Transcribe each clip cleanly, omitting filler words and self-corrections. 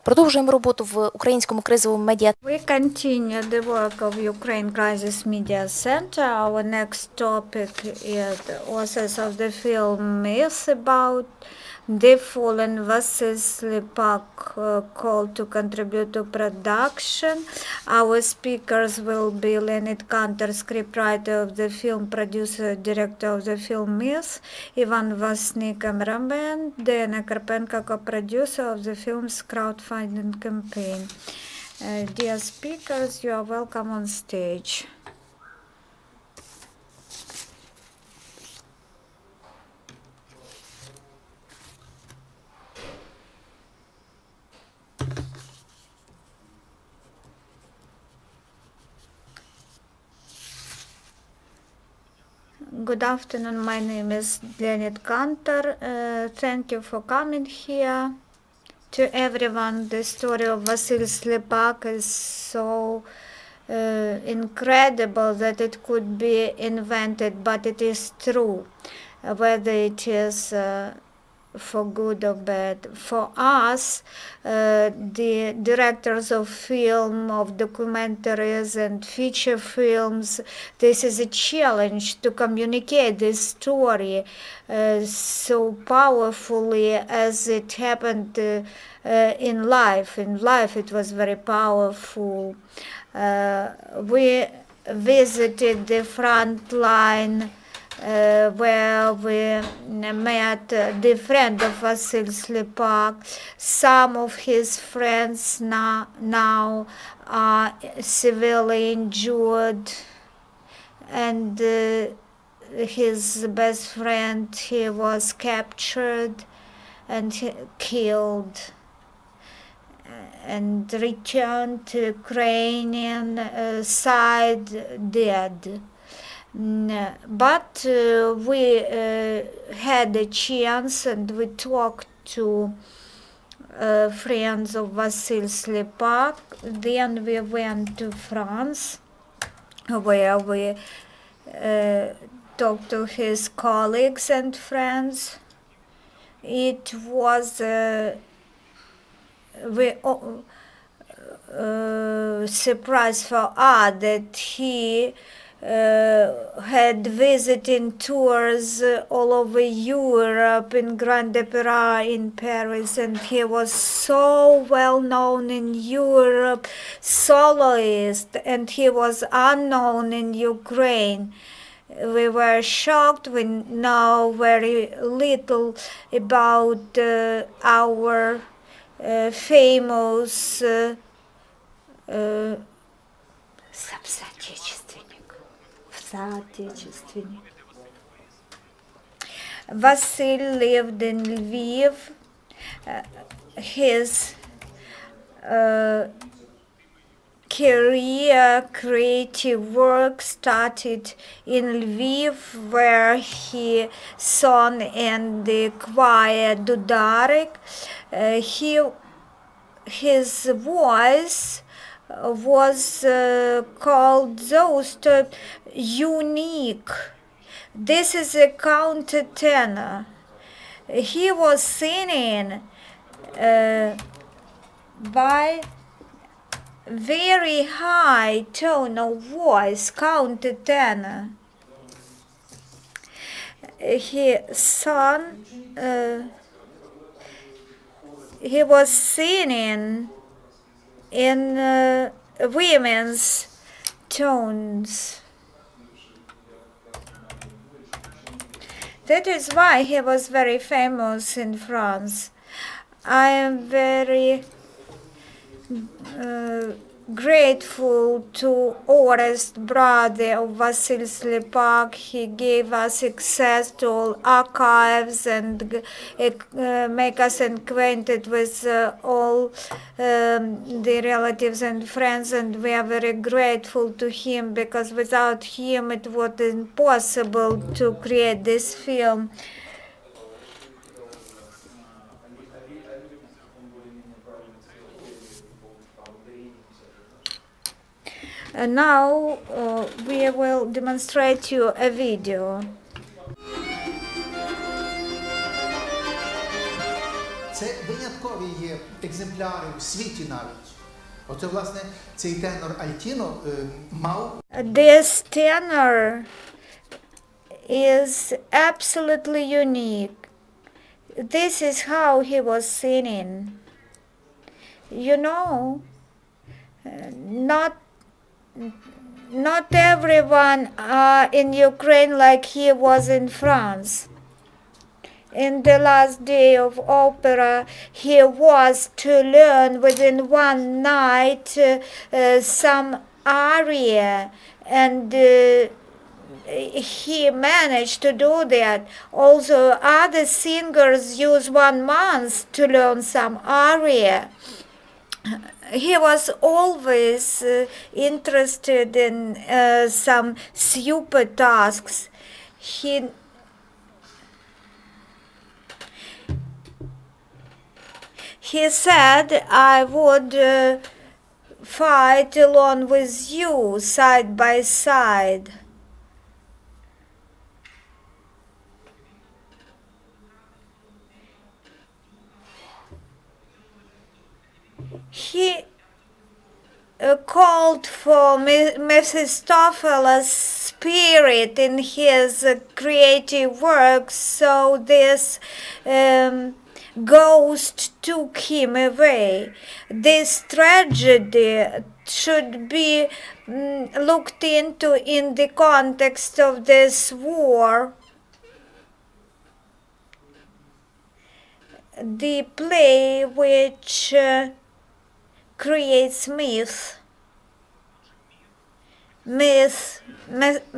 Продовжуємо роботу в українському кризовому медіа. We continue the work of Ukraine Crisis Media Center. Our next topic is the authors of the film Myths about the fallen Vasyl Slipak call to contribute to production. Our speakers will be Leonid Kanter, scriptwriter of the film, producer, director of the film Myths, Yasniy, cameraman, Karpenko, co-producer of the film's crowdfunding campaign. Dear speakers, you are welcome on stage. Good afternoon, my name is Leonid Kanter. Thank you for coming here. To everyone, the story of Vasyl Slipak is so incredible that it could be invented, but it is true, whether it is for good or bad. For us, the directors of film, of documentaries and feature films, this is a challenge to communicate this story so powerfully as it happened in life. In life it was very powerful. We visited the front line where we met the friend of Vasyl Slipak. Some of his friends now are severely injured, and his best friend, he was captured and killed and returned to Ukrainian side dead. But we had a chance and we talked to friends of Vasyl Slipak. Then we went to France, where we talked to his colleagues and friends. It was surprise for us that he had visiting tours all over Europe, in Grand Opera, in Paris, and he was so well known in Europe, soloist, and he was unknown in Ukraine. We were shocked. We know very little about our famous Vasyl lived in Lviv. His career, creative work started in Lviv, where he sang in the choir Dudarik. His voice was called those unique. This is a countertenor. He was singing by very high tone of voice, countertenor. He sang, he was singing in women's tones. That is why he was very famous in France. I am very grateful to oldest brother of Vasyl Slipak. He gave us access to all archives and make us acquainted with all the relatives and friends, and we are very grateful to him, because without him it was impossible to create this film. Now we will demonstrate you a video. Це виняткові є екземпляри в світі навіть. Оце, власне, цей тенор Альтіно мав... This tenor is absolutely unique. This is how he was singing. You know, not everyone in Ukraine like he was in France. In the last day of opera, he was to learn within one night some aria, and he managed to do that. Also, other singers use 1 month to learn some aria. He was always interested in some super tasks. He said, I would fight along with you, side by side. He called for Mephistopheles' spirit in his creative work, so this ghost took him away. This tragedy should be looked into in the context of this war. The play which creates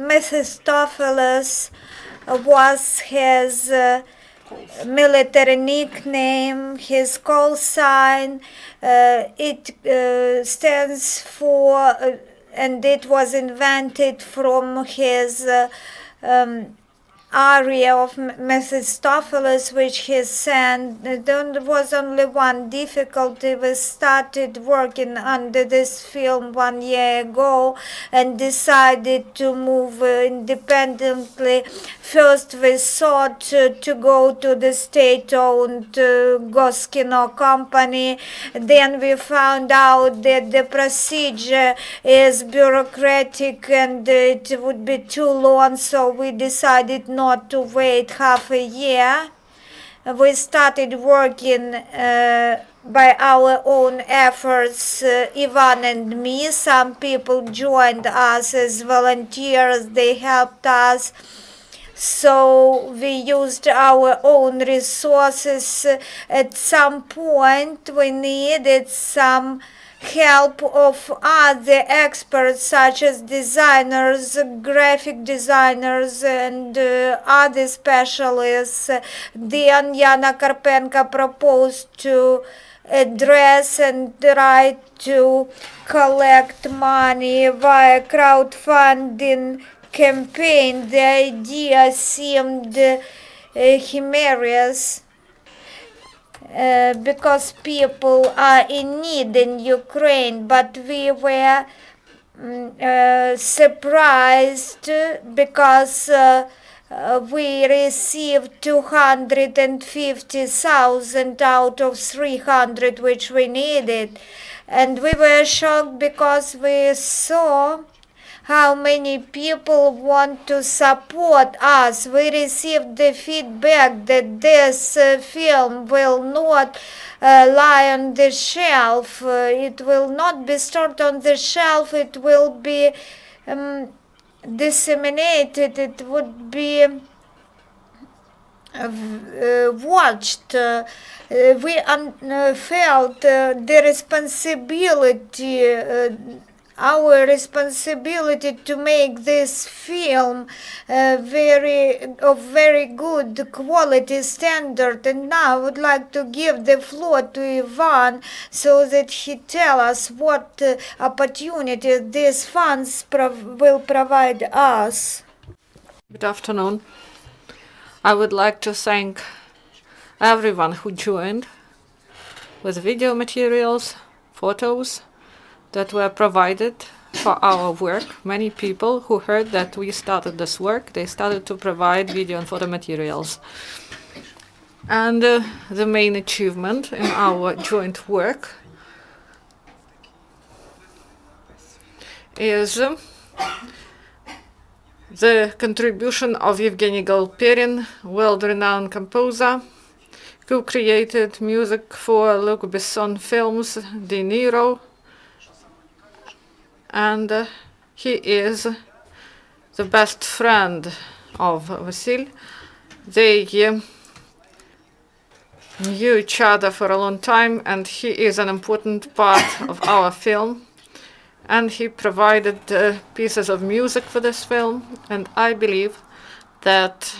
Mephistopheles was his military nickname, his call sign. It stands for, and it was invented from his aria of Mephistopheles, which he sang. There was only one difficulty. We started working under this film 1 year ago and decided to move independently. First we thought to go to the state-owned Goskino company. Then we found out that the procedure is bureaucratic and it would be too long, so we decided not to wait half a year. We started working by our own efforts, Ivan and me. Some people joined us as volunteers, they helped us. So we used our own resources. At some point we needed some help of other experts such as designers, graphic designers, and other specialists. Then Yana Karpenko proposed to address and try to collect money via crowdfunding campaign. The idea seemed hilarious. Because people are in need in Ukraine, but we were surprised because we received 250,000 out of 300 which we needed, and we were shocked because we saw how many people want to support us. We received the feedback that this film will not lie on the shelf. It will not be stored on the shelf. It will be disseminated. It would be watched. We felt the responsibility, our responsibility to make this film of very good quality standard. And now I would like to give the floor to Ivan so that he tell us what opportunities these funds will provide us. Good afternoon. I would like to thank everyone who joined with video materials, photos that were provided for our work. Many people who heard that we started this work, they started to provide video and photo materials. And the main achievement in our joint work is the contribution of Evgeny Galperin, world-renowned composer, who created music for Luc Besson films De Niro, and he is the best friend of Vasyl. They knew each other for a long time, and he is an important part of our film. And he provided pieces of music for this film, and I believe that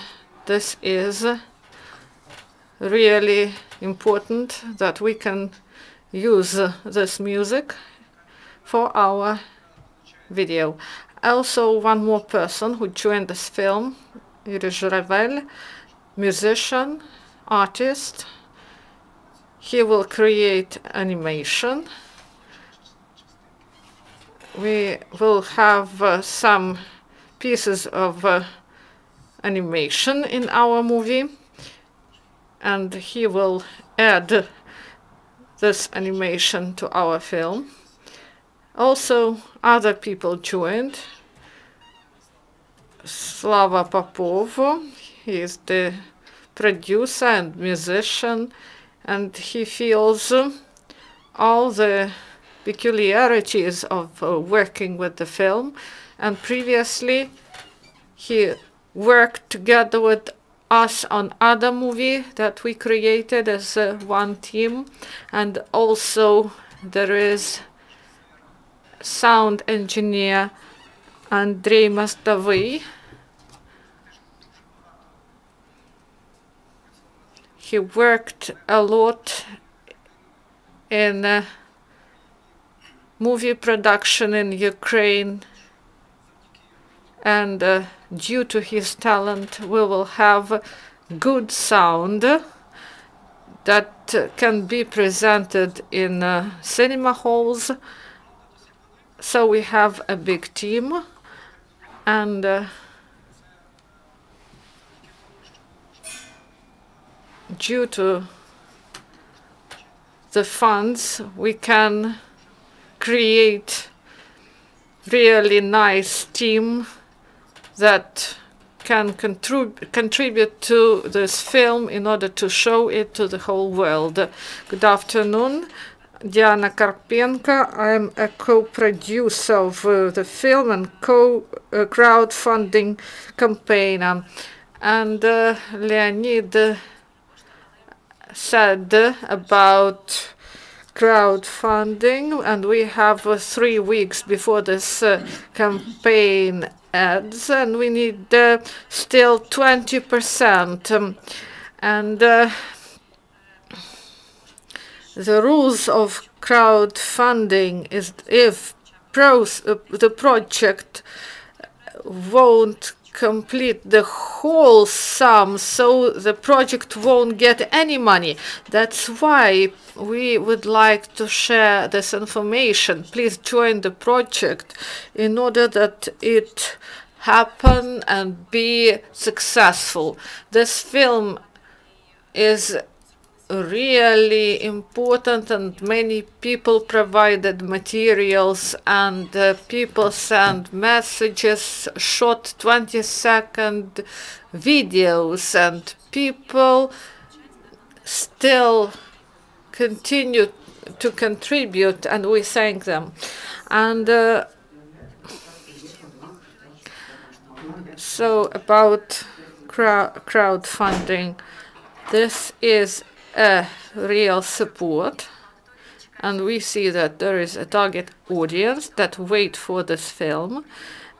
this is really important, that we can use this music for our video. Also, one more person who joined this film, Yuri Zhiravel, musician, artist. He will create animation. We will have some pieces of animation in our movie, and he will add this animation to our film. Also, other people joined. Slava Popov, he is the producer and musician, and he feels all the peculiarities of working with the film. And previously, he worked together with us on other movie that we created as one team. And also there is sound engineer Andrei Mostovy. He worked a lot in movie production in Ukraine, and due to his talent we will have good sound that can be presented in cinema halls. So we have a big team, and due to the funds we can create really nice team that can contribute to this film in order to show it to the whole world. Good afternoon. Diana Karpenko. I am a co-producer of the film and crowdfunding campaign. And Leonid said about crowdfunding, and we have 3 weeks before this campaign ends, and we need still 20%. And the rules of crowdfunding is if the project won't complete the whole sum, so the project won't get any money. That's why we would like to share this information. Please join the project in order that it happen and be successful. This film is really important, and many people provided materials, and people sent messages, short 20-second videos, and people still continue to contribute, and we thank them. And so about crowdfunding, this is a real support, and we see that there is a target audience that wait for this film,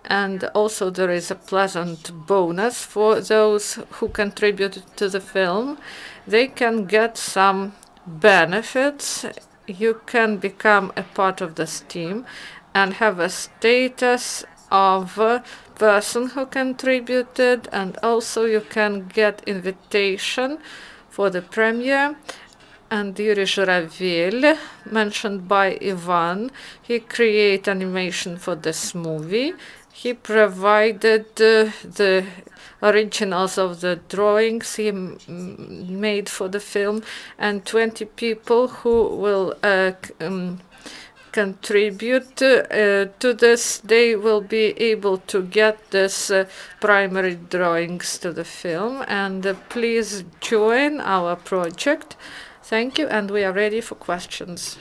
and also there is a pleasant bonus for those who contribute to the film. They can get some benefits. You can become a part of this team and have a status of a person who contributed, and also you can get invitation for the premiere. And Yuri Zhiravel, mentioned by Ivan, he created animation for this movie. He provided the originals of the drawings he made for the film, and 20 people who will contribute to this, they will be able to get this primary drawings to the film. And please join our project. Thank you, and we are ready for questions.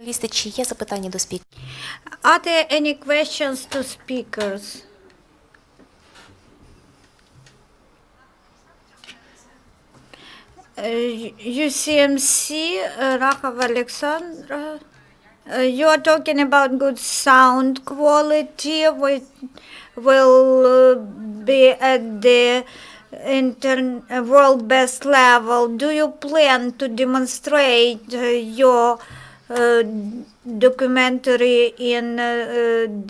Лісти, чи є запитання до спікера? Are there any questions to speakers? UCMC, Rakhov Alexandra, you are talking about good sound quality, which will be at the world best level. Do you plan to demonstrate your documentary in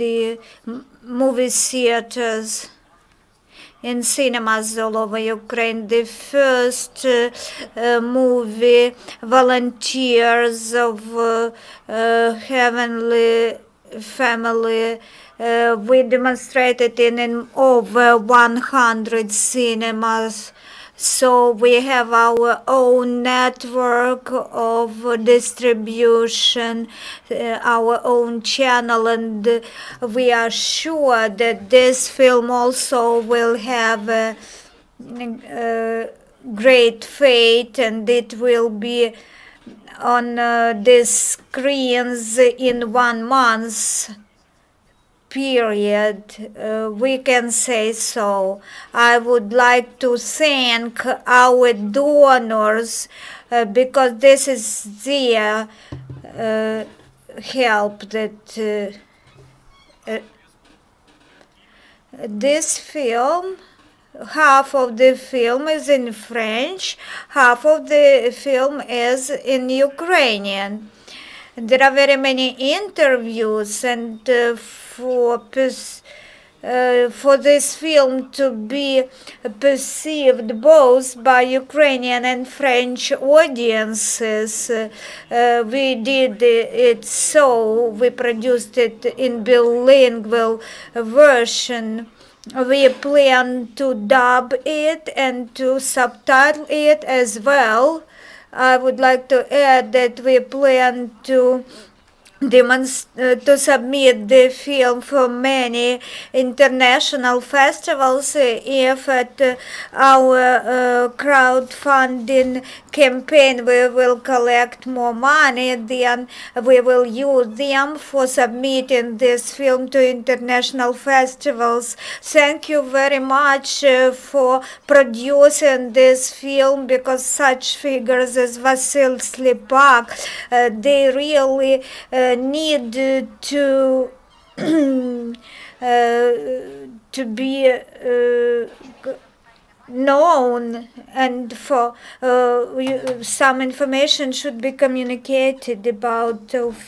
the movie theaters, in cinemas all over Ukraine? The first movie, Volunteers of Heavenly Family, we demonstrated in over 100 cinemas. So we have our own network of distribution, our own channel, and we are sure that this film also will have a great fate, and it will be on the screens in 1 month period, we can say so. I would like to thank our donors because this is their help that this film, half of the film is in French, half of the film is in Ukrainian. There are very many interviews, and for this film to be perceived both by Ukrainian and French audiences, we did it so. We produced it in bilingual version. We plan to dub it and to subtitle it as well. I would like to add that we plan to submit the film for many international festivals. If at our crowdfunding campaign we will collect more money, then we will use them for submitting this film to international festivals. Thank you very much for producing this film, because such figures as Vasyl Slipak, they really need to be known, and for some information should be communicated about